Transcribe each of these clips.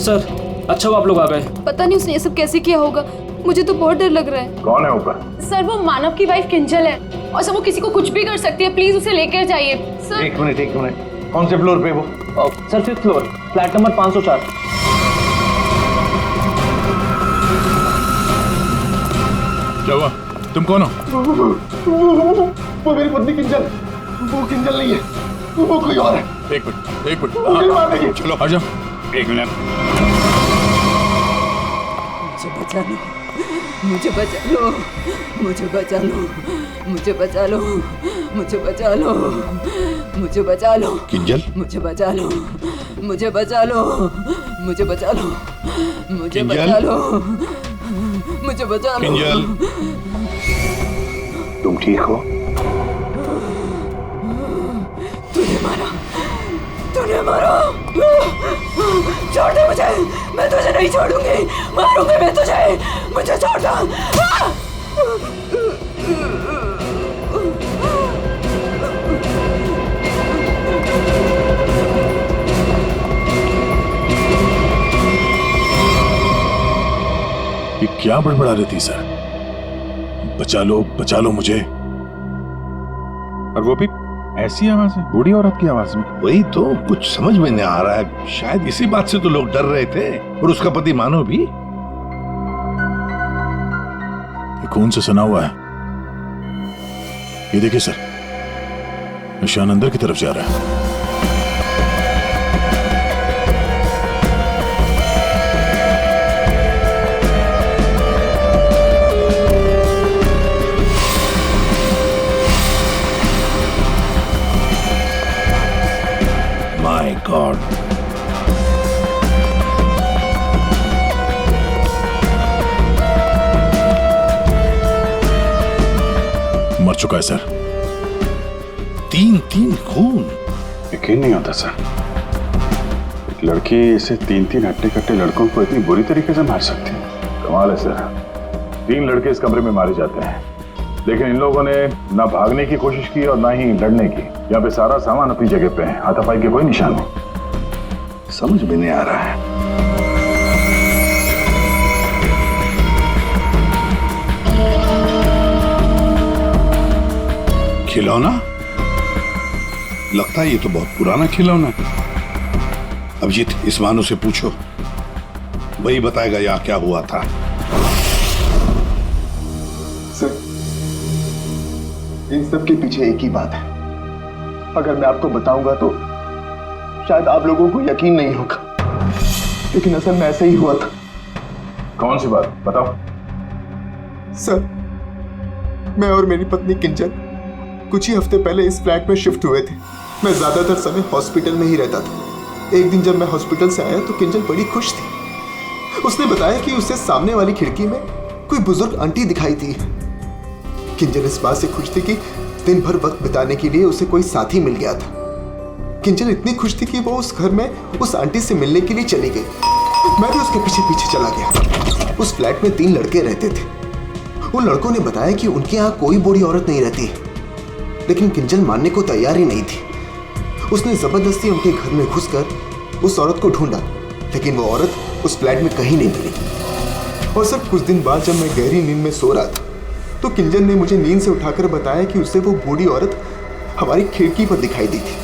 Sir अच्छा वो आप लोग आ गए। पता नहीं उसने ये सब कैसे किया होगा, मुझे तो बहुत डर लग रहा है। कौन है ऊपर? सर वो मानव की वाइफ किंजल है और सर वो किसी को कुछ भी कर सकती है, प्लीज उसे लेकर जाइए सर। एक मिनट कौन से फ्लोर पे वो? Sir 5th floor, flat number 504। क्या हुआ? तुम कौन हो? वो मेरी पत्नी किंजल। वो किंजल नहीं है, वो कोई और है। एक मिनट चलो आ जाओ। एक मिनट। मुझे बचा लो, मुझे बचा लो, मुझे बचा लो, मुझे बचा लो, मुझे बचा लो किंजल, मुझे बचा लो, मुझे बचा लो, मुझे बचा लो, मुझे बचा लो, मुझे बचा लो। किंजल, तुम ठीक हो? तूने मारा, तूने मारा। छोड़ दे मुझे, मैं तुझे नहीं छोड़ूंगी, मारूंगी मैं तुझे, मुझे छोड़ दो। ये क्या बड़बड़ा रही थी सर? बचा लो मुझे। और वो भी ऐसी आवाज है, बूढ़ी औरत की आवाज में। वही तो कुछ समझ में नहीं आ रहा है। शायद इसी बात से तो लोग डर रहे थे, और उसका पति मानो भी। ये खून से सना हुआ है। ये देखिए सर, निशान अंदर की तरफ जा रहा है। माय गॉड, मर चुका है सर। 3 खून। यकीन नहीं होता सर, एक लड़की इसे 3 हट्टे-कट्टे लड़कों को इतनी बुरी तरीके से मार सकती है। कमाल है सर, 3 लड़के इस कमरे में मारे जाते हैं, लेकिन इन लोगों ने ना भागने की कोशिश की और ना ही लड़ने की। यहाँ पे सारा सामान अपनी जगह पे है, हाथापाई के कोई निशान नहीं। समझ में नहीं आ रहा है। खिलौना? लगता है ये तो बहुत पुराना खिलौना है। अभिजीत, इस मानो से पूछो, वही बताएगा यहाँ क्या हुआ था। सर, इन सब के पीछे एक ही बात है। अगर मैं आपको बताऊंगा तो शायद आप लोगों को यकीन नहीं होगा, लेकिन असल में ऐसा ही हुआ था। कौन सी बात बताओ? सर, मैं और मेरी पत्नी किंजल कुछ ही हफ्ते पहले इस फ्लैट में शिफ्ट हुए थे। मैं ज्यादातर समय हॉस्पिटल में ही रहता था। एक दिन जब मैं हॉस्पिटल से आया तो किंजल बड़ी खुश थी। उसने बताया कि उसे सामने वाली खिड़की में कोई बुजुर्ग आंटी दिखाई थी। किंजल इस बात से खुश थी कि दिन भर वक्त बिताने के लिए उसे कोई साथी मिल गया था। किंजल इतनी खुश थी कि वो उस घर में उस आंटी से मिलने के लिए चली गई। मैं भी उसके पीछे पीछे चला गया। उस फ्लैट में 3 लड़के रहते थे। उन लड़कों ने बताया कि उनके यहाँ कोई बूढ़ी औरत नहीं रहती, लेकिन किंजल मानने को तैयार ही नहीं थी। उसने जबरदस्ती उनके घर में घुसकर उस औरत को ढूंढा, लेकिन वो औरत उस फ्लैट में कहीं नहीं मिली। और सर, कुछ दिन बाद जब मैं गहरी नींद में सो रहा था तो किंजल ने मुझे नींद से उठाकर बताया कि उसे वो बूढ़ी औरत हमारी खिड़की पर दिखाई दी थी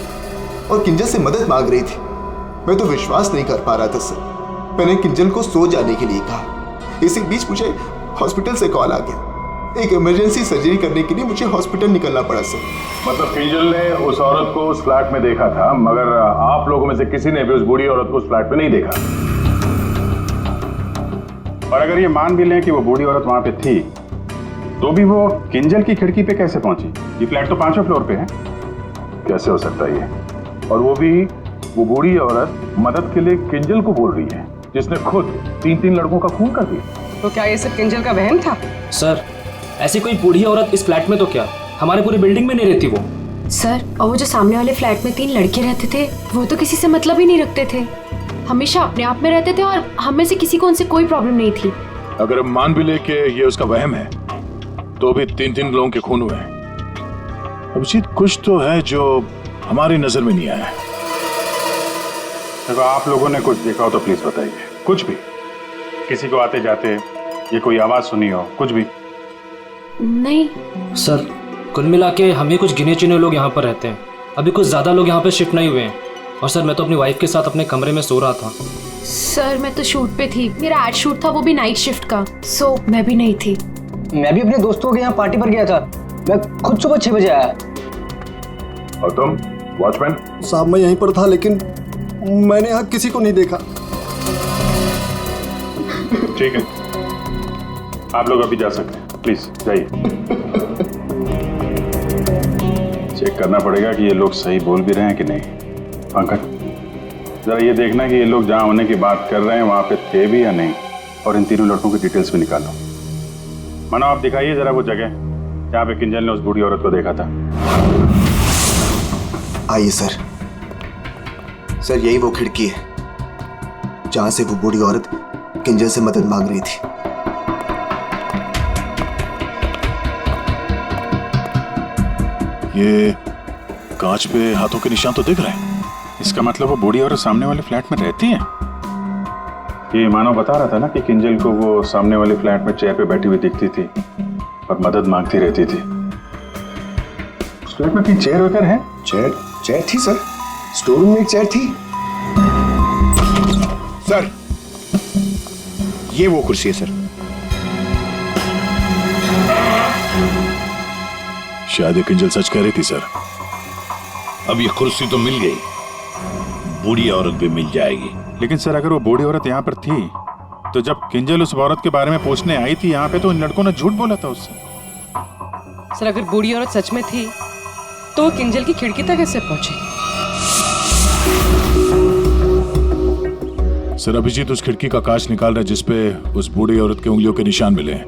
और किंजल से मदद मांग रही थी। मैं तो विश्वास नहीं कर पा रहा था सर। मैंने किंजल को सो जाने के लिए कहा। इसी बीच मुझे हॉस्पिटल से कॉल आ गया। एक इमरजेंसी सर्जरी करने के लिए मुझे हॉस्पिटल निकलना पड़ा सर। मतलब किंजल ने उस औरत को उस फ्लैट में देखा था, मगर आप लोगों में से किसी ने भी उस बूढ़ी औरत को उस फ्लैट में नहीं देखा। और अगर ये मान भी लें कि वो बूढ़ी औरत वहां पे थी, तो भी वो किंजल की खिड़की पे कैसे पहुंची? ये फ्लैट तो 5वें फ्लोर पे है। कैसे हो सकता है ये? और वो भी वो बूढ़ी औरत मदद के लिए किंजल को बोल रही है, जिसने खुद 3 लड़कों का खून कर दिया। तो क्या ये सब किंजल का वहम था? सर ऐसी कोई बूढ़ी औरत इस फ्लैट में तो क्या, हमारे पूरी बिल्डिंग में नहीं रहती वो। सर, और वो जो सामने वाले फ्लैट में 3 लड़के रहते थे, वो तो किसी से मतलब ही नहीं रखते थे। हमेशा अपने आप में रहते थे और हम में से किसी को उनसे कोई प्रॉब्लम नहीं थी। अगर हम मान भी ले कि ये उसका वहम है, तो भी 3 लोगों के खून हुए हैं। अभिजीत, कुछ तो है जो हमारी नजर में नहीं आया। अगर आप लोगों ने कुछ देखा हो तो प्लीज बताइए। कुछ भी, किसी को आते जाते ये कोई आवाज सुनी हो, कुछ भी? नहीं सर, कुल मिला के हम ही कुछ गिने चुने लोग यहाँ पर रहते हैं। अभी कुछ ज़्यादा लोग यहाँ पर शिफ्ट नहीं हुए हैं। और सर, मैं तो अपनी वाइफ के साथ अपने कमरे में सो रहा था। सर, मैं तो शूट पे थी, मेरा एड शूट था, वो भी नाइट शिफ्ट का, सो मैं भी नहीं थी। मैं भी अपने दोस्तों के यहाँ पार्टी पर गया था, मैं खुद सुबह 6 बजे आया। और तुम वॉचमैन? साहब, मैं यहीं पर था, लेकिन मैंने यहाँ किसी को नहीं देखा। ठीक है, आप लोग अभी जा सकते हैं, प्लीज जाइए। चेक करना पड़ेगा कि ये लोग सही बोल भी रहे हैं कि नहीं। पंकज, जरा ये देखना कि ये लोग जहाँ होने की बात कर रहे हैं वहां पे थे भी या नहीं, और इन तीनों लड़कों की डिटेल्स भी निकालो। मानो आप दिखाइए जरा वो जगह जहाँ पे किंजल ने उस बूढ़ी औरत को देखा था। आइए सर। सर, यही वो खिड़की है जहां से वो बूढ़ी औरत किंजल से मदद मांग रही थी। ये कांच पे हाथों के निशान तो दिख रहे हैं। इसका मतलब वो बूढ़ी औरत सामने वाले फ्लैट में रहती है। ये मानव बता रहा था ना कि किंजल को वो सामने वाले फ्लैट में चेयर पे बैठी हुई दिखती थी और मदद मांगती रहती थी। उस फ्लैट में कोई चेयर वगैरह है? चेयर थी सर, स्टोर रूम में एक चेयर थी। सर, ये वो कुर्सी है सर। शायद किंजल सच कह रही थी सर। अब ये कुर्सी तो मिल गई, बूढ़ी औरत भी मिल जाएगी। लेकिन सर, अगर वो बूढ़ी औरत यहाँ पर थी तो जब किंजल उस औरत के बारे में पूछने आई थी यहाँ पे, तो इन लड़कों ने झूठ बोला था उससे। सर, अगर बूढ़ी औरत सच में थी तो वो किंजल की खिड़की तक कैसे पहुंची? सर, अभिजीत उस खिड़की का कांच निकाल रहा है जिसपे उस बूढ़ी औरत के उंगलियों के निशान मिले हैं।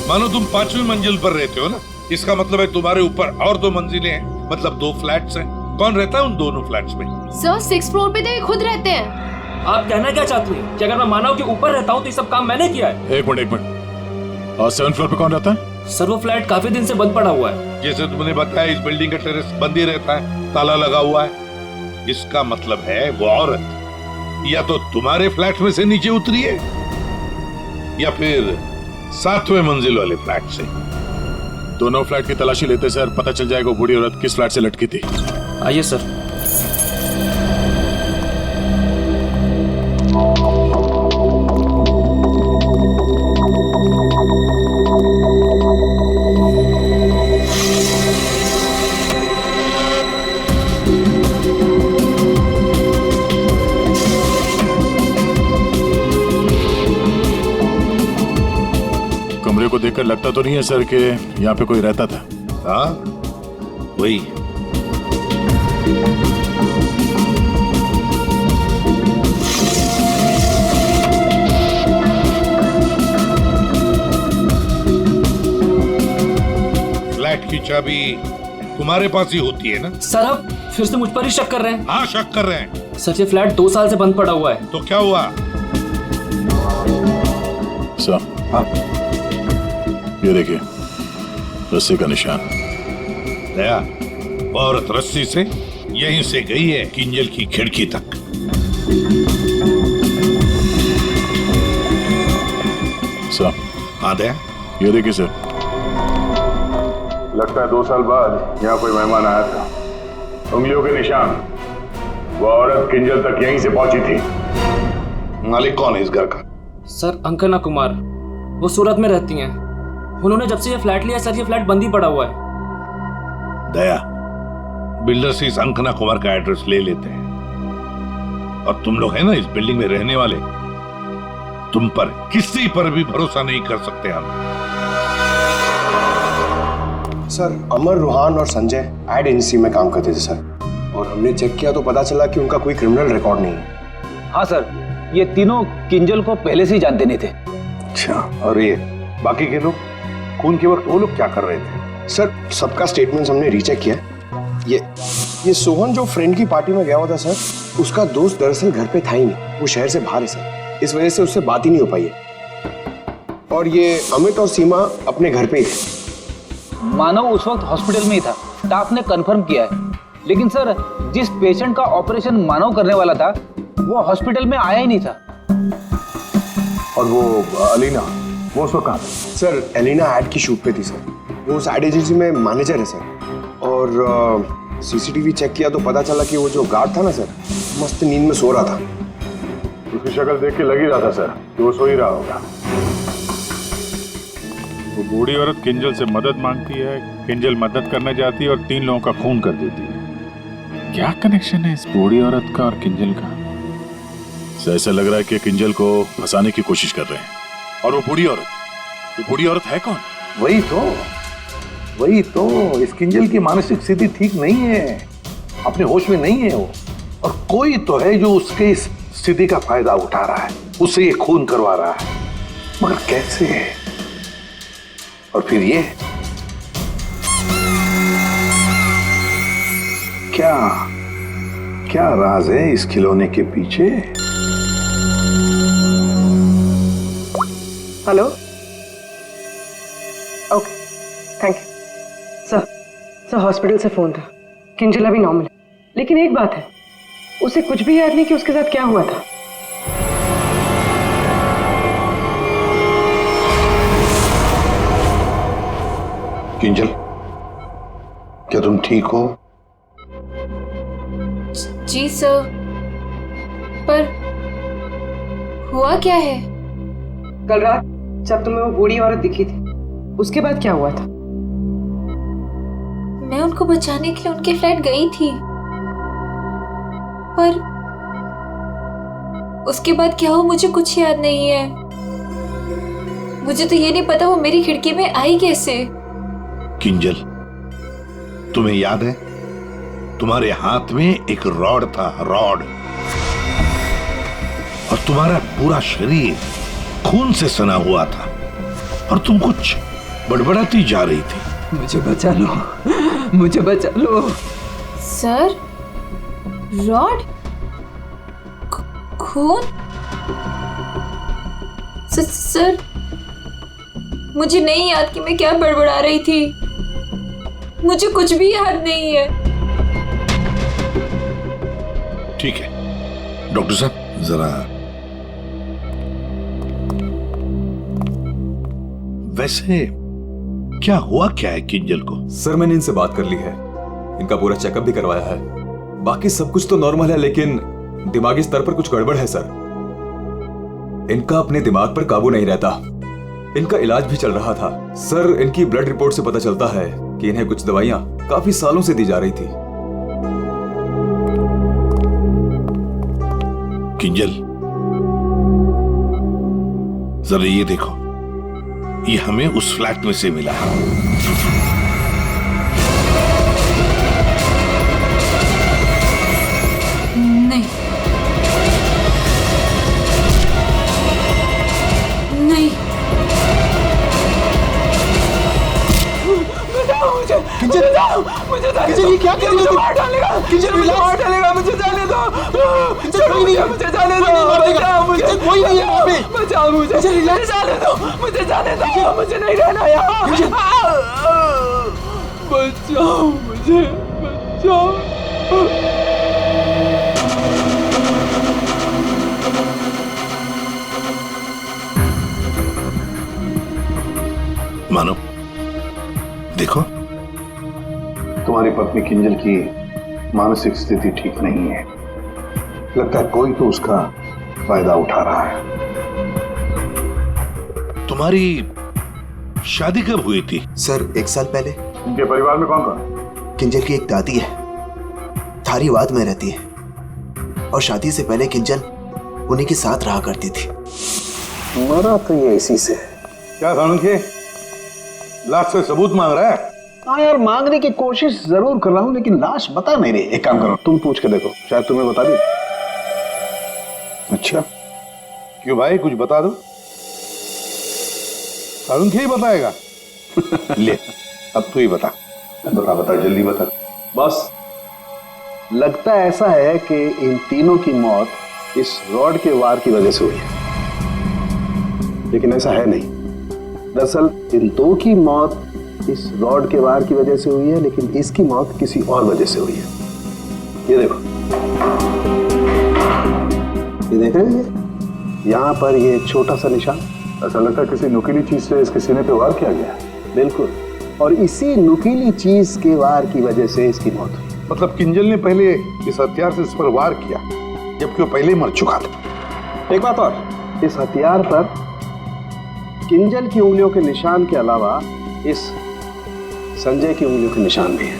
मानो तुम 5वीं मंजिल पर रहते हो ना, इसका मतलब है तुम्हारे ऊपर और 2 मंजिलें हैं, मतलब 2 फ्लैट्स हैं। कौन रहता है उन दोनों फ्लैट्स में? सर, 6th फ्लोर पे तो ये खुद रहते हैं। आप कहना क्या चाहती हैं कि अगर मैं मानव के ऊपर रहता हूँ तो ये सब काम मैंने किया है? एक मिनट। और 7th फ्लोर पे कौन रहता है? सर, वो फ्लैट काफी दिन से बंद पड़ा हुआ है। जैसे तुमने बताया, इस बिल्डिंग का टेरेस बंद ही रहता है, ताला लगा हुआ है। इसका मतलब है वो औरत या तो तुम्हारे फ्लैट में से नीचे उतरी है या फिर 7वें मंजिल वाले फ्लैट से। दोनों फ्लैट की तलाशी लेते सर, पता चल जाएगा बूढ़ी औरत किस फ्लैट से लटकी थी। आइए सर। कमरे को देखकर लगता तो नहीं है सर कि यहाँ पे कोई रहता था। हाँ, वही। फ्लैट की चाबी तुम्हारे पास ही होती है ना? सर, आप फिर से मुझ पर ही शक कर रहे हैं? हाँ, शक कर रहे हैं। सर, ये फ्लैट 2 साल से बंद पड़ा हुआ है। तो क्या हुआ? सर, हाँ, ये देखिए रस्सी का निशान। दया, औरत रस्सी से यहीं से गई है किंजल की खिड़की तक। सर, हाँ दया, ये देखिए सर। लगता है 2 साल बाद यहाँ कोई मेहमान आया था। उंगलियों के निशान। वो औरत किंजल तक यहीं से पहुंची थी। मालिक कौन है इस घर का? सर, अंकना कुमार, वो सूरत में रहती हैं। उन्होंने जब से ये फ्लैट लिया सर, ये फ्लैट बंद ही पड़ा हुआ है। दया, बिल्डर से इस अंकना कुमार का एड्रेस ले लेते हैं। और तुम लोग है ना इस बिल्डिंग में रहने वाले, तुम पर किसी पर भी भरोसा नहीं कर सकते हम। सर अमर, रोहान और संजय एड एजेंसी में काम करते थे सर, और हमने चेक किया तो पता चला कि उनका कोई क्रिमिनल रिकॉर्ड नहीं है। हाँ सर, ये तीनों किंजल को पहले से ही जानते नहीं थे। अच्छा, और ये बाकी के लोग, खून के वक्त वो लोग क्या कर रहे थे? सर सबका स्टेटमेंट्स हमने रीचेक किया। ये सोहन जो फ्रेंड की पार्टी में गया हुआ था सर, उसका दोस्त दरअसल घर पे था ही नहीं, वो शहर से बाहर है सर, इस वजह से उससे बात ही नहीं हो पाई है। और ये अमित और सीमा अपने घर पे ही थे। मानव उस वक्त हॉस्पिटल में ही था, स्टाफ ने कंफर्म किया है। लेकिन सर, जिस पेशेंट का ऑपरेशन मानव करने वाला था वो हॉस्पिटल में आया ही नहीं था। और वो अलीना, वो उसको कहाँ? सर एलिना एड की शूट पे थी सर, वो उस एड एजेंसी में मैनेजर है सर। और सीसीटीवी चेक किया तो पता चला कि वो जो गार्ड था ना सर, मस्त नींद में सो रहा था। उसकी शक्ल देख के लग ही रहा था सर कि वो सो ही रहा होगा। वो बूढ़ी औरत किंजल से मदद मांगती है, किंजल मदद करना चाहती है और 3 लोगों का खून कर देती है। क्या कनेक्शन है इस बूढ़ी औरत का और किंजल का? ऐसा लग रहा है कि किंजल को फंसाने की कोशिश कर रहे हैं। और वो बूढ़ी औरत है कौन? वही तो इस किंजल की मानसिक स्थिति ठीक नहीं है, अपने होश में नहीं है वो, और कोई तो है जो उसके इस स्थिति का फायदा उठा रहा है, उससे ये खून करवा रहा है, मगर कैसे? और फिर ये क्या राज है इस खिलौने के पीछे? Hello, okay, thank you. Sir hospital से फोन था, किंजल अभी नॉर्मल है, लेकिन एक बात है, उसे कुछ भी याद नहीं कि उसके साथ क्या हुआ था। किंजल, क्या तुम ठीक हो? जी सर, पर हुआ क्या है? कल रात जब तुम्हें वो बूढ़ी औरत दिखी थी, उसके बाद क्या हुआ था? मैं उनको बचाने के लिए उनके फ्लैट गई थी, पर उसके बाद क्या हुआ मुझे कुछ याद नहीं है। मुझे तो ये नहीं पता वो मेरी खिड़की में आई कैसे। किंजल, तुम्हें याद है तुम्हारे हाथ में एक रॉड था, रॉड, और तुम्हारा पूरा शरीर खून से सना हुआ था और तुम कुछ बड़बड़ाती जा रही थी। मुझे बचा लो, मुझे बचा लो। सर, रॉड, खून? सर, मुझे नहीं याद कि मैं क्या बड़बड़ा रही थी, मुझे कुछ भी याद नहीं है। ठीक है डॉक्टर साहब, जरा वैसे क्या हुआ क्या है किंजल को? सर मैंने इनसे बात कर ली है, इनका पूरा चेकअप भी करवाया है, बाकी सब कुछ तो नॉर्मल है, लेकिन दिमागी स्तर पर कुछ गड़बड़ है सर। इनका अपने दिमाग पर काबू नहीं रहता। इनका इलाज भी चल रहा था सर। इनकी ब्लड रिपोर्ट से पता चलता है कि इन्हें कुछ दवाइयां काफी सालों से दी जा रही थी। किंजल, जरा ये देखो, ये हमें उस फ्लैट में से मिला है। नहीं, नहीं, किंजल, किंजल ये क्या कर रही हो? मार डालेगा, किंजल मार डालेगा, मुझे जाने दो, किंजल कोई नहीं है, मुझे जाने दो, बचाओ मुझे, कोई नहीं है वहाँ पे, बचाओ मुझे, मुझे जाने दो, मुझे जाने दो, मुझे नहीं रहना यहाँ, बचाओ मुझे, बचाओ। मानो, देखो, तुम्हारी पत्नी किंजल की मानसिक स्थिति ठीक नहीं है, लगता है कोई तो उसका फायदा उठा रहा है। तुम्हारी शादी कब हुई थी? सर 1 साल पहले। इनके परिवार में कौन कौन? किंजल की एक दादी है, धारीवाद में रहती है, और शादी से पहले किंजल उन्हीं के साथ रहा करती थी। मरा तो ये इसी से। क्या सानुखे, लाश से सबूत मांग रहा है? हाँ यार, मांगने की कोशिश जरूर कर रहा हूँ, लेकिन लाश बता नहीं रही। एक काम करो, तुम पूछ के देखो, शायद तुम्हें बता दी। अच्छा, क्यों भाई, कुछ बता दो। अरुण क्या ही बताएगा? ले, अब तू ही बता। बता बता, जल्दी बता। बस लगता ऐसा है कि इन तीनों की मौत इस रॉड के वार की वजह से हुई है, लेकिन ऐसा है नहीं। दरअसल इन दो की मौत इस रॉड के वार की वजह से हुई है, लेकिन इसकी मौत किसी और वजह से हुई है। ये देखो, ये देख रहे हैं, यहाँ पर ये छोटा सा निशान। ऐसा लगता है किसी नुकीली चीज से इसके सीने पे वार किया गया है। बिल्कुल, और इसी नुकीली चीज के वार की वजह से इसकी मौत हुई। मतलब किंजल ने पहले इस हथियार से इस पर वार किया, जबकि वो पहले ही मर चुका था। एक बात और, इस हथियार पर किंजल की उंगलियों के निशान के अलावा इस संजय की उंगलियों के निशान भी है।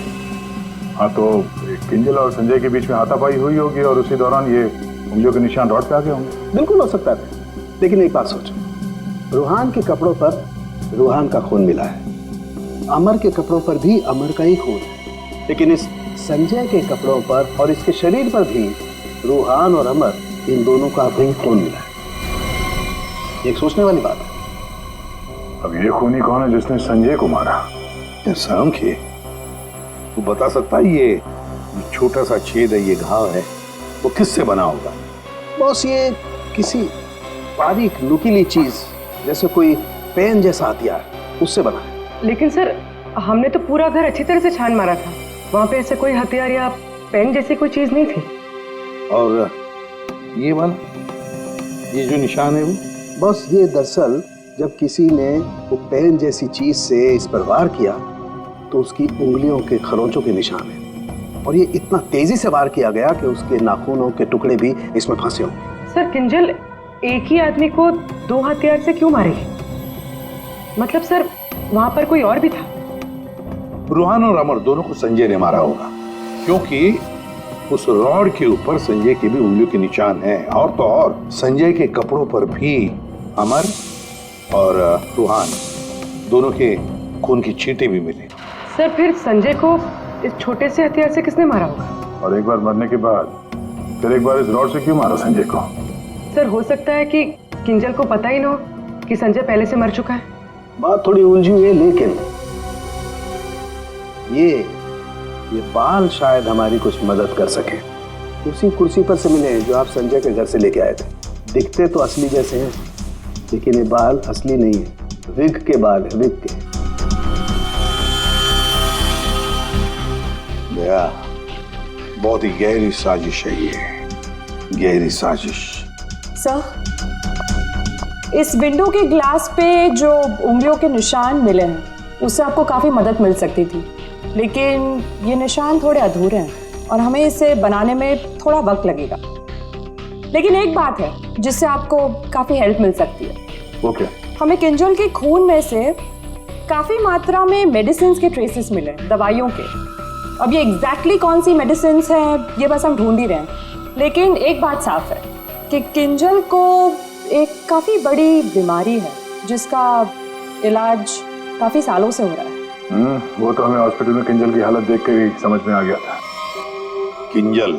हाँ, तो किंजल और संजय के बीच में हाथापाई हुई होगी और उसी दौरान ये उंगलियों के निशान रॉड पे आ गए होंगे। बिल्कुल हो सकता है, लेकिन एक बात सोचो, रूहान के कपड़ों पर रूहान का खून मिला है, अमर के कपड़ों पर भी अमर का ही खून है, लेकिन इस संजय के कपड़ों पर और इसके शरीर पर भी रूहान और अमर, इन दोनों का भी खून मिला है। एक सोचने वाली बात है। अब ये खूनी कौन है जिसने संजय को मारा? सांख्य, तू बता सकता है ये छोटा सा छेद है, ये घाव है, वो किससे बना होगा? बॉस, ये किसी बारीक नुकीली चीज जैसे कोई पेन जैसा हथियार, उससे बना है। लेकिन सर, हमने तो पूरा घर अच्छी तरह से छान मारा था, वहां पे ऐसे कोई हथियार या पेन जैसी कोई चीज नहीं थी। और ये वाला, ये जो निशान है वो? बस ये दरअसल जब किसी ने वो पेन जैसी चीज से इस पर वार किया तो उसकी उंगलियों के खरोंचों के निशान है, और ये इतना तेजी से वार किया गया कि उसके नाखूनों के टुकड़े भी इसमें फंसे होंगे। सर, किंजल एक ही आदमी को दो हथियार से क्यों मारेगी? मतलब सर, वहां पर कोई और भी था? रूहान और अमर दोनों को संजय ने मारा होगा, क्योंकि उस रॉड के ऊपर संजय की भी उंगलियों के निशान हैं, और तो और संजय के कपड़ों पर भी अमर और रूहान दोनों के खून की छींटे भी मिले। सर, फिर संजय को इस छोटे से हथियार से किसने मारा होगा? और एक बार मरने के बाद फिर एक बार इस रॉड से क्यों मारा संजय को? सर, हो सकता है कि किंजल को पता ही ना हो कि संजय पहले से मर चुका है। बात थोड़ी उलझी हुई है, लेकिन ये बाल शायद हमारी कुछ मदद कर सके। उसी कुर्सी पर से मिले जो आप संजय के घर से लेके आए थे। दिखते तो असली जैसे हैं, लेकिन ये बाल असली नहीं है, विग के बाल है, विग के। बहुत ही गहरी साजिश है ये, गहरी साजिश। सर, इस विंडो के ग्लास पे जो उंगलियों के निशान मिले हैं, उससे आपको काफ़ी मदद मिल सकती थी, लेकिन ये निशान थोड़े अधूरे हैं और हमें इसे बनाने में थोड़ा वक्त लगेगा। लेकिन एक बात है जिससे आपको काफ़ी हेल्प मिल सकती है। वो क्या? हमें किंजल के खून में से काफ़ी मात्रा में मेडिसिन के ट्रेसेस मिले, दवाइयों के। अब ये एग्जैक्टली कौन सी मेडिसिन हैं ये बस हम ढूंढ ही रहे हैं, लेकिन एक बात साफ है कि किंजल को एक काफ़ी बड़ी बीमारी है जिसका इलाज काफ़ी सालों से हो रहा है। वो तो हमें हॉस्पिटल में किंजल की हालत देख के ही समझ में आ गया था। किंजल,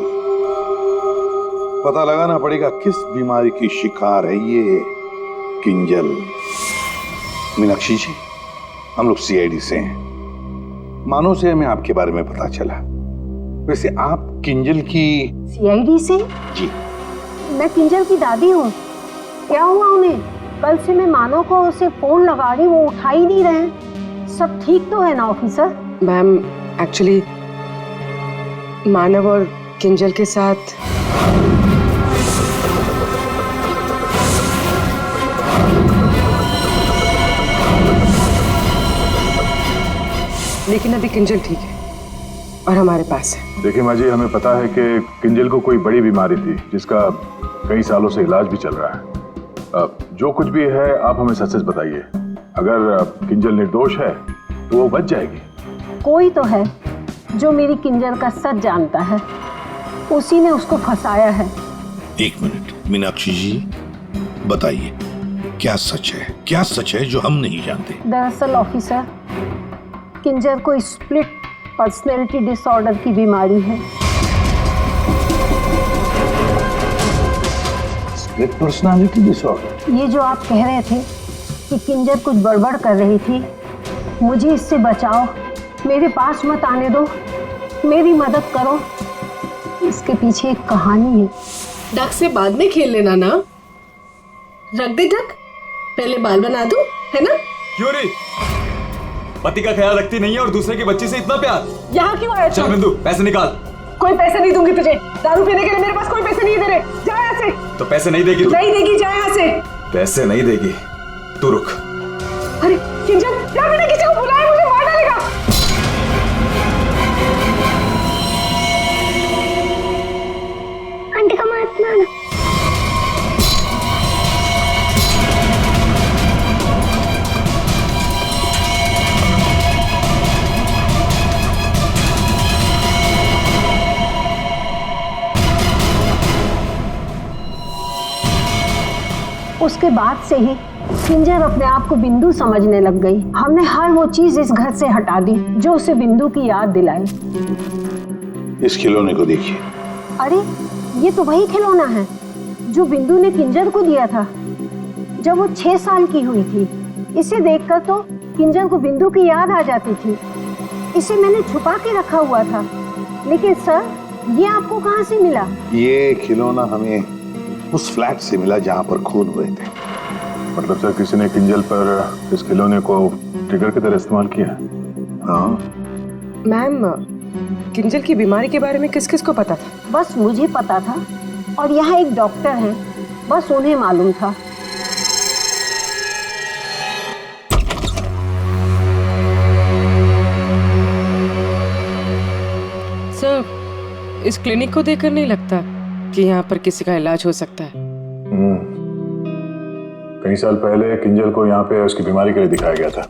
पता लगाना पड़ेगा किस बीमारी की शिकार है ये किंजल। मीनाक्षी जी, हम लोग सीआईडी से हैं, मानो से हमें आपके बारे में पता चला। वैसे आप किंजल की? सीआईडी से? जी। मैं किंजल की दादी हूँ। क्या हुआ उन्हें? कल से मैं मानव को उसे फोन लगा रही, वो उठा ही नहीं रहे। सब ठीक तो है ना ऑफिसर? मैम, एक्चुअली मानव और किंजल के साथ लेकिन अभी किंजल ठीक है और हमारे पास है। देखिए माँ जी, हमें पता है कि किंजल को कोई बड़ी बीमारी थी जिसका कई सालों से इलाज भी चल रहा है। जो कुछ भी है आप हमें सच सच बताइए। अगर किंजल निर्दोष है तो वो बच जाएगी। कोई तो है जो मेरी किंजल का सच जानता है, उसी ने उसको फंसाया है। एक मिनट मीनाक्षी जी, बताइए क्या सच है, क्या सच है जो हम नहीं जानते? दरअसल ऑफिसर, किंजर को स्प्लिट पर्सनैलिटी डिसऑर्डर की बीमारी है। Split personality disorder? ये जो आप कह रहे थे कि किंजर कुछ गड़बड़ कर रही थी, मुझे इससे बचाओ, मेरे पास मत आने दो, मेरी मदद करो। इसके पीछे एक कहानी है। डक से बाद में खेल लेना ना। रख दे डक, पहले बाल बना दूं, है ना? क्यों रे? पति का ख्याल रखती नहीं है और दूसरे की बच्ची से इतना प्यार। यहाँ क्यों आया? चल बिंदु, पैसे निकाल। कोई पैसे नहीं दूंगी तुझे। दारू पीने के लिए मेरे पास कोई पैसे नहीं दे रहे। जा यहाँ से। तो पैसे नहीं देगी तू? नहीं देगी, जा यहाँ से। पैसे नहीं देगी, तू रुक। अरे किंजल, क्या मैंने किसी को बुलाया? मुझे मार डालेगा। आंटी का मत मारना। उसके बाद से ही किंजर अपने आप को बिंदु समझने लग गई। हमने हर वो चीज इस घर से हटा दी जो उसे बिंदु की याद दिलाए। इस खिलौने को देखिए। अरे ये तो वही खिलौना है जो बिंदु ने किंजर को दिया था जब वो 6 साल की हुई थी। इसे देखकर तो किंजर को बिंदु की याद आ जाती थी। इसे मैंने छुपा के रखा हुआ था। लेकिन सर, ये आपको कहाँ से मिला? ये खिलौना हमें उस फ्लैट से मिला जहां पर खून हुए थे। मतलब सर, किसी ने किंजल पर इस खिलौने को ट्रिगर की तरह इस्तेमाल किया? हाँ मैम, किंजल की बीमारी के बारे में किस किस को पता था? बस मुझे पता था और यहाँ एक डॉक्टर हैं, बस उन्हें मालूम था। सर, इस क्लिनिक को देखकर नहीं लगता कि यहाँ पर किसी का इलाज हो सकता है। कई साल पहले किंजल को यहाँ पे उसकी बीमारी के लिए दिखाया गया था।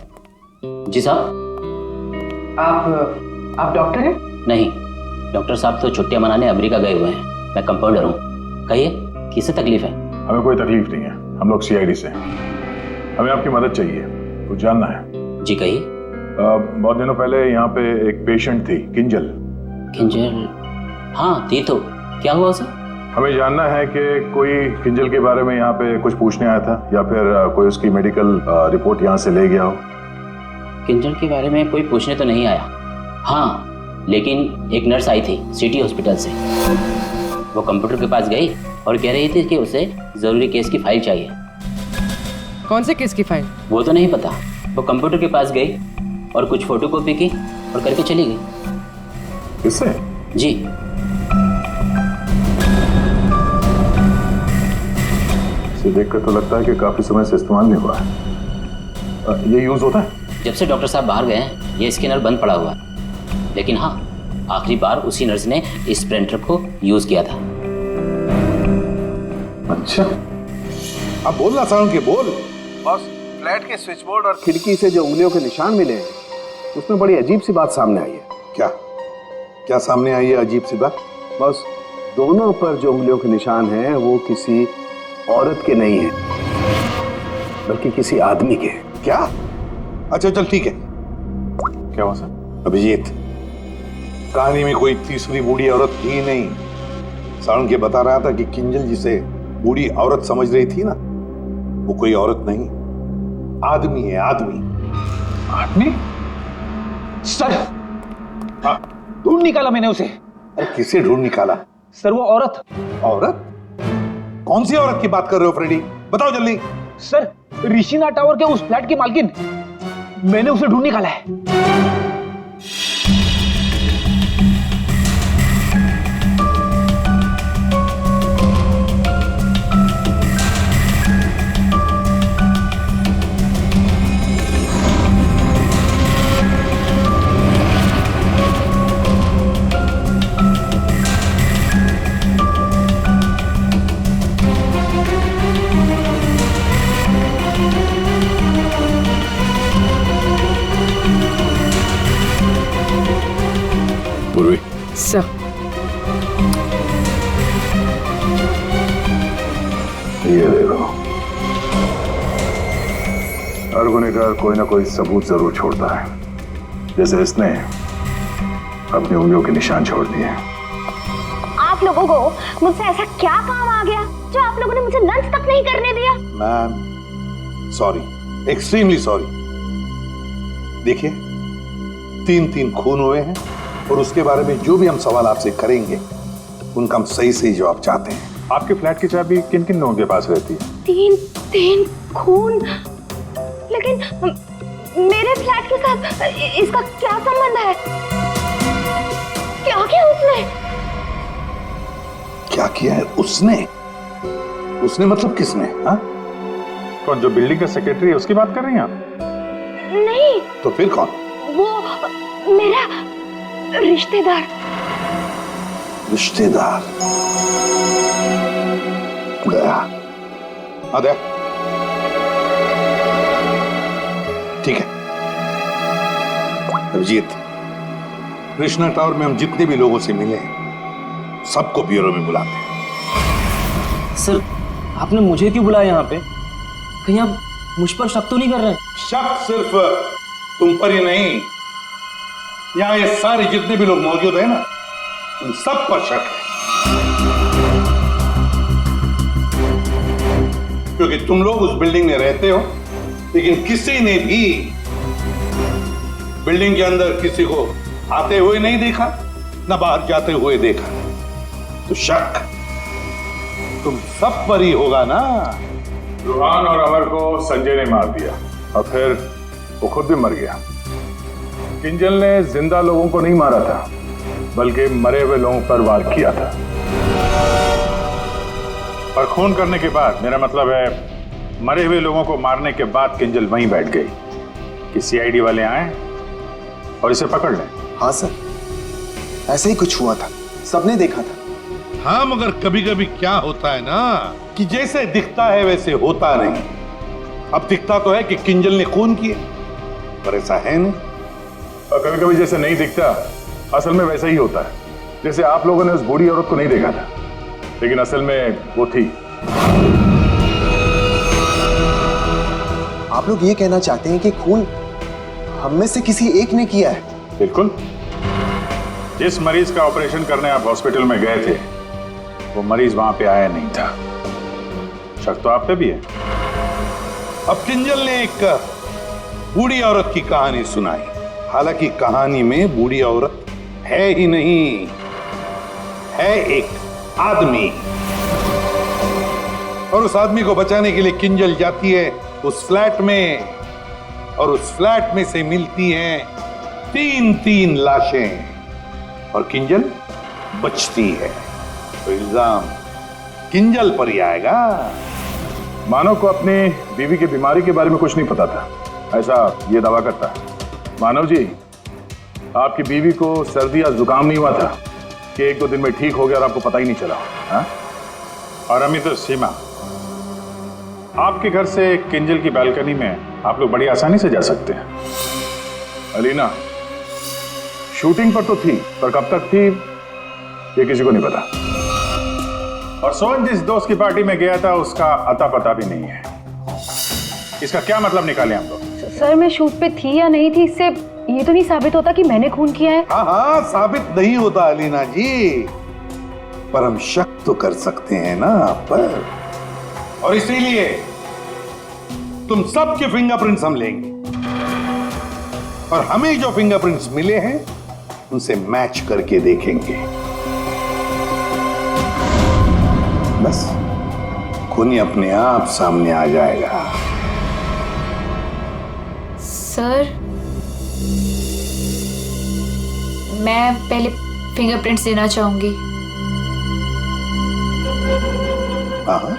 जी साहब। आप डॉक्टर हैं? नहीं, डॉक्टर साहब तो छुट्टियां मनाने अमेरिका गए हुए हैं। मैं कंपाउंडर हूँ। कहिए, किससे तकलीफ है? हमें कोई तकलीफ नहीं है, हम लोग CID से हैं। हमें आपकी मदद चाहिए, कुछ जानना है। जी कहिए। बहुत दिनों पहले यहाँ पे एक पेशेंट थी, किंजल। किंजल? हाँ थी तो, क्या हुआ उसे? हमें जानना है कि कोई किंजल के बारे में यहाँ पे कुछ पूछने आया था या फिर कोई उसकी मेडिकल रिपोर्ट यहाँ से ले गया हो। किंजल के बारे में कोई पूछने तो नहीं आया। हाँ, लेकिन एक नर्स आई थी सिटी हॉस्पिटल से। वो कंप्यूटर के पास गई और कह रही थी कि उसे जरूरी केस की फाइल चाहिए। कौन से केस की फाइल? वो तो नहीं पता। वो कंप्यूटर के पास गई और कुछ फोटोकॉपी की और करके चली गई। किससे? जी। इसे देखकर तो लगता है कि काफी समय से इस्तेमाल नहीं हुआ है। ये यूज होता है? जब से डॉक्टर साहब बाहर गए हैं ये स्कैनर बंद पड़ा हुआ है। लेकिन हाँ, आखिरी बार उसी नर्स ने इस प्रिंटर को यूज किया था। अच्छा, अब बोलना साउंड के बोल। बस फ्लैट के स्विच बोर्ड और खिड़की से जो उंगलियों के निशान मिले हैं उसमें बड़ी अजीब सी बात सामने आई है। क्या क्या सामने आई है अजीब सी बात? बस दोनों पर जो उंगलियों के निशान हैं वो किसी औरत के नहीं है बल्कि किसी आदमी के। क्या? अच्छा चल ठीक है। क्या हुआ सर? अभिजीत, कहानी में कोई तीसरी बूढ़ी औरत थी नहीं। साउंड के बता रहा था कि किंजल जिसे बूढ़ी औरत समझ रही थी ना, वो कोई औरत नहीं, आदमी है। आदमी? आदमी? सर, हाँ, ढूंढ निकाला मैंने उसे। अरे किसे ढूंढ निकाला? सर वो औरत। औरत? कौन सी औरत की बात कर रहे हो फ्रेडी? बताओ जल्दी। सर, ऋषिना टावर के उस फ्लैट की मालकिन। मैंने उसे ढूंढ निकाला है। पूर्वी। सर, ये देखो, हर गुनहगार कोई ना कोई सबूत जरूर छोड़ता है। जैसे इसने अपनी उंगलियों के निशान छोड़ दिए। आप लोगों को मुझसे ऐसा क्या काम आ गया जो आप लोगों ने मुझे लंच तक नहीं करने दिया? Ma'am sorry, extremely sorry. देखिए 3 खून हुए हैं और उसके बारे में जो भी हम सवाल आपसे करेंगे उनका हम सही जवाब चाहते हैं। आपके फ्लैट की चाबी किन किन लोगों के पास रहती है? 3 खून, लेकिन मेरे फ्लैट के साथ इसका क्या संबंध है? क्या किया उसने? क्या किया है उसने? उसने मतलब किसने? हाँ? कौन, जो बिल्डिंग का सेक्रेटरी है उसकी बात कर रही हैं आप? नहीं। तो फिर कौन? वो मेरा रिश्तेदार। रिश्तेदार गया। दया ठीक है। अभिजीत, कृष्णा टावर में हम जितने भी लोगों से मिले हैं सबको ब्यूरो में बुलाते हैं। सर आपने मुझे क्यों बुलाया यहाँ पे? कहीं आप मुझ पर शक तो नहीं कर रहे हैं? शक सिर्फ तुम पर ही नहीं, यहाँ ये सारे जितने भी लोग मौजूद हैं ना, उन सब पर शक है। क्योंकि तुम लोग उस बिल्डिंग में रहते हो, लेकिन किसी ने भी बिल्डिंग के अंदर किसी को आते हुए नहीं देखा, ना बाहर जाते हुए देखा। तो शक तुम सब पर ही होगा ना। रूहान और अमर को संजय ने मार दिया और फिर वो खुद भी मर गया। किंजल ने जिंदा लोगों को नहीं मारा था, बल्कि मरे हुए लोगों पर वार किया था। और खून करने के बाद, मेरा मतलब है मरे हुए लोगों को मारने के बाद किंजल वहीं बैठ गई कि सीआईडी वाले आए और इसे पकड़ लें। हाँ सर, ऐसे ही कुछ हुआ था, सबने देखा था। हाँ, मगर कभी कभी क्या होता है ना कि जैसे दिखता है वैसे होता नहीं। अब दिखता तो है कि किंजल ने खून किए, पर ऐसा है नहीं। और कभी कभी जैसे नहीं दिखता, असल में वैसा ही होता है। जैसे आप लोगों ने उस बूढ़ी औरत को नहीं देखा था, लेकिन असल में वो थी। आप लोग ये कहना चाहते हैं कि खून हम में से किसी एक ने किया है? बिल्कुल। जिस मरीज का ऑपरेशन करने आप हॉस्पिटल में गए थे, वो मरीज वहां पे आया नहीं था। शक तो आप पे भी है। अब किंजल ने एक बूढ़ी औरत की कहानी सुनाई। हालांकि कहानी में बूढ़ी औरत है ही नहीं, है एक आदमी। और उस आदमी को बचाने के लिए किंजल जाती है उस फ्लैट में, और उस फ्लैट में से मिलती हैं 3 लाशें, और किंजल बचती है। तो इल्जाम किंजल पर ही आएगा। मानव को अपनी बीवी की बीमारी के बारे में कुछ नहीं पता था, ऐसा ये दावा करता है। मानव जी, आपकी बीवी को सर्दी या जुकाम नहीं हुआ था कि 1-2 दिन में ठीक हो गया और आपको पता ही नहीं चला? हाँ? और अमित और सीमा, आपके घर से किंजल की बालकनी में आप लोग बड़ी आसानी से जा सकते हैं। अलीना शूटिंग पर तो थी, पर कब तक थी ये किसी को नहीं पता। और सोहन जिस दोस्त की पार्टी में गया था उसका अता पता भी नहीं है। इसका क्या मतलब निकाले हम लोग? सर मैं शूट पे थी या नहीं थी, इससे ये तो नहीं साबित होता कि मैंने खून किया है। हाँ, साबित नहीं होता अलीना जी, पर हम शक तो कर सकते हैं ना आप पर। और इसीलिए तुम सबके फिंगरप्रिंट्स हम लेंगे, और हमें जो फिंगरप्रिंट्स मिले हैं उनसे मैच करके देखेंगे। बस खूनी अपने आप सामने आ जाएगा। सर मैं पहले फिंगरप्रिंट्स देना चाहूंगी। हाँ,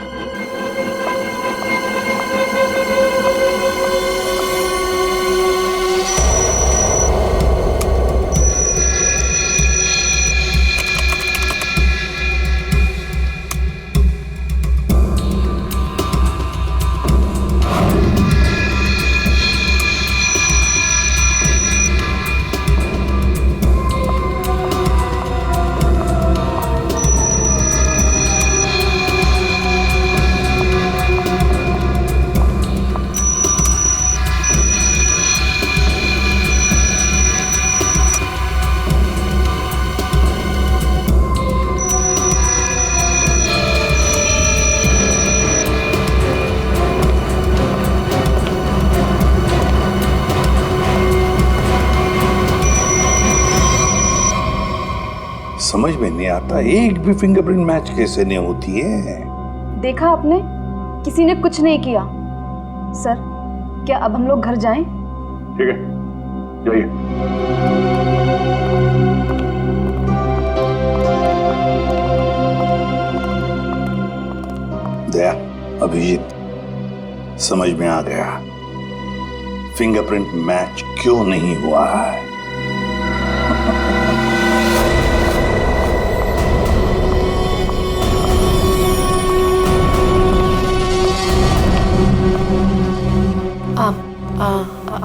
समझ में नहीं आता, एक भी फिंगरप्रिंट मैच कैसे नहीं होती है। देखा आपने, किसी ने कुछ नहीं किया। सर, क्या अब हम लोग घर जाएं? ठीक है, जाइए। दया, अभिजीत, समझ में आ गया फिंगरप्रिंट मैच क्यों नहीं हुआ है।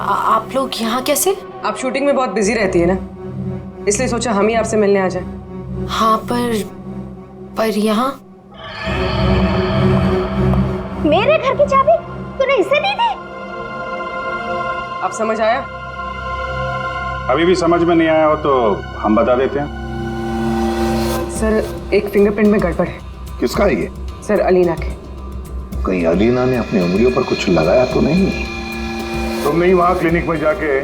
आप लोग यहाँ कैसे? आप शूटिंग में बहुत बिजी रहती है ना, इसलिए सोचा हम ही आपसे मिलने आ जाएं। हाँ, पर यहाँ मेरे घर की चाबी तूने इसे दी थी? अब समझ आया? अभी भी समझ में नहीं आया हो तो हम बता देते हैं। सर, एक फिंगरप्रिंट में गड़बड़ है। किसका है ये? सर, अलीना के। कहीं अलीना ने अपनी उंगलियों पर कुछ लगाया तो नहीं? तुमने ही वहां क्लिनिक में जाके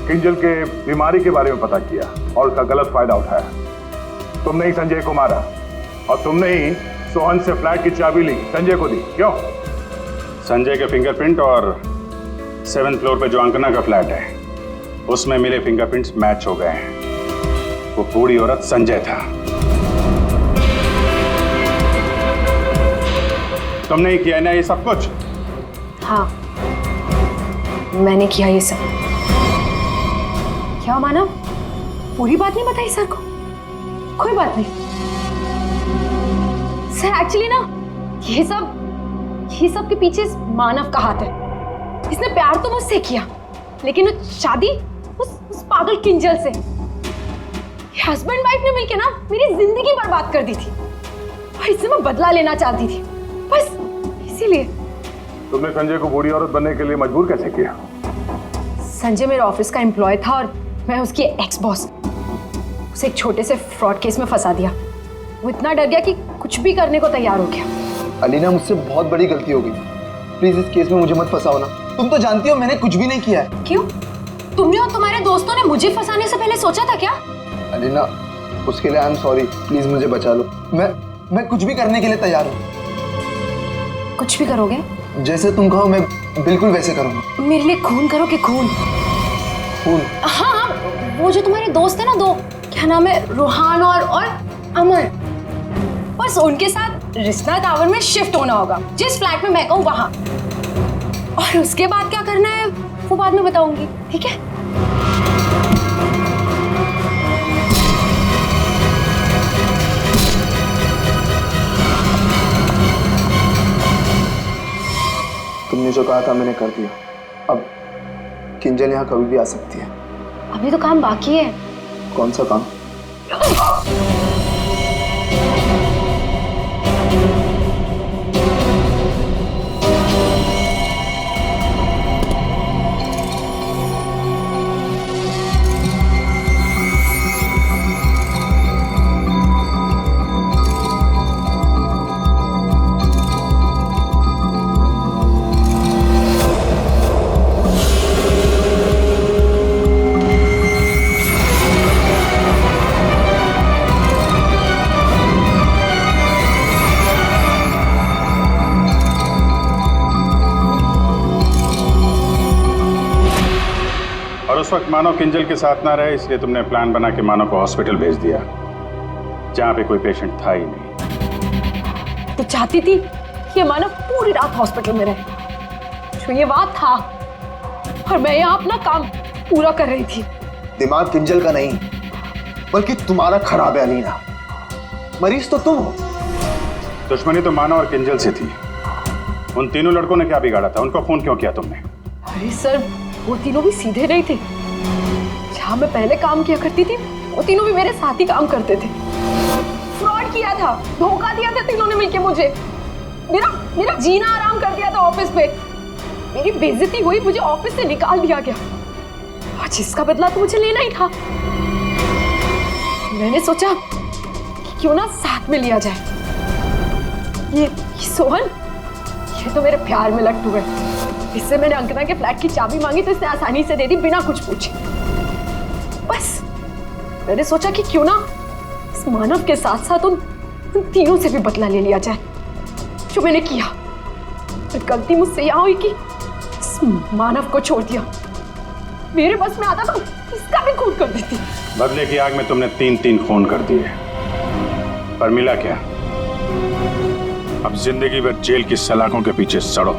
किंजल के बीमारी के बारे में पता किया और उसका गलत फायदा उठाया। तुमने ही संजय को मारा और तुमने ही सोहन से फ्लैट की चाबी ली, संजय को दी। क्यों? संजय के फिंगरप्रिंट और 7th फ्लोर पे जो अंकना का फ्लैट है उसमें मिले फिंगरप्रिंट्स मैच हो गए हैं। वो बूढ़ी औरत संजय था। तुमने ही किया ना ये सब कुछ? हाँ, मैंने किया ये सब। क्या मानव, पूरी बात नहीं बताई सर को? कोई बात नहीं सर, एक्चुअली ना ये सब के पीछे मानव का हाथ है। इसने प्यार तो मुझसे किया, लेकिन शादी उस पागल किंजल से। हस्बैंड वाइफ ने मिलकर ना मेरी जिंदगी बर्बाद कर दी थी और इससे मैं बदला लेना चाहती थी, बस इसीलिए। तुमने संजय को बूढ़ी औरत बनने के लिए मजबूर कैसे किया? संजय मेरे ऑफिस का एम्प्लॉय था और मैं उसकी एक्स बॉस। उसे एक छोटे से फ्रॉड केस में फंसा दिया। वो इतना डर गया कि कुछ भी करने को तैयार हो गया। अलीना, मुझसे बहुत बड़ी गलती हो गई, प्लीज इस केस में मुझे मत फंसाओ ना। तुम तो जानती हो मैंने कुछ भी नहीं किया है। क्यों? तुमने और तुम्हारे दोस्तों ने मुझे फंसाने से पहले सोचा था क्या? अलीना, उसके लिए आई एम सॉरी, प्लीज मुझे बचा लो। मैं कुछ भी करने के लिए तैयार हूँ। कुछ भी करोगे? जैसे तुम कहो मैं बिल्कुल वैसे करूँगा। मेरे लिए खून करोगे? खून? खून? हाँ, वो जो तुम्हारे दोस्त है ना, दो, क्या नाम है, रूहान और अमर, बस उनके साथ रिश्ता टावर में शिफ्ट होना होगा, जिस फ्लैट में मैं कहूँ वहां। और उसके बाद क्या करना है वो बाद में बताऊंगी, ठीक है? तुमने जो कहा था मैंने कर दिया। अब किंजल यहाँ कभी भी आ सकती है। अभी तो काम बाकी है। कौन सा काम? उस वक्त मानव किंजल के साथ ना रहे, इसलिए तुमने प्लान बना के मानव को हॉस्पिटल भेज दिया जहां पे कोई पेशेंट था ही नहीं। तो चाहती थी कि मानव पूरी रात हॉस्पिटल में रहे, जो ये बात था, और मैं यहाँ अपना काम पूरा कर रही थी। दिमाग किंजल का नहीं बल्कि तुम्हारा खराब है अलीना। मरीज तो तुम हो। दुश्मनी तो मानव और किंजल से थी। उन तीनों लड़कों ने क्या बिगाड़ा था? उनको फोन क्यों किया तुमने? अरे सर, वो तीनों भी सीधे नहीं थे। जहाँ मैं पहले काम किया करती थी वो तीनों भी मेरे साथ ही काम करते थे। फ्रॉड किया था, धोखा दिया था तीनों ने मिलके मुझे। मेरा जीना आराम कर दिया था ऑफिस पे। मेरी बेइज्जती हुई, मुझे ऑफिस से निकाल दिया गया, और जिसका बदला तो मुझे लेना ही था। मैंने सोचा कि क्यों ना साथ में लिया जाए। ये सोहन, ये तो मेरे प्यार में लट्टू है। इससे मैंने अंकना के फ्लैट की चाबी मांगी तो इसने आसानी से दे दी, बिना कुछ पूछे। बस मैंने सोचा कि क्यों ना इस मानव के साथ साथ उन तीनों से भी बदला ले लिया जाए जो मैंने किया। पर गलती मुझसे यहाँ हुई कि इस मानव को छोड़ दिया। मेरे बस में आता तो इसका भी खून कर देती। बदले की आग में तुमने 3 खून कर दिए, पर मिला क्या? अब जिंदगी भर जेल की सलाखों के पीछे सड़ो।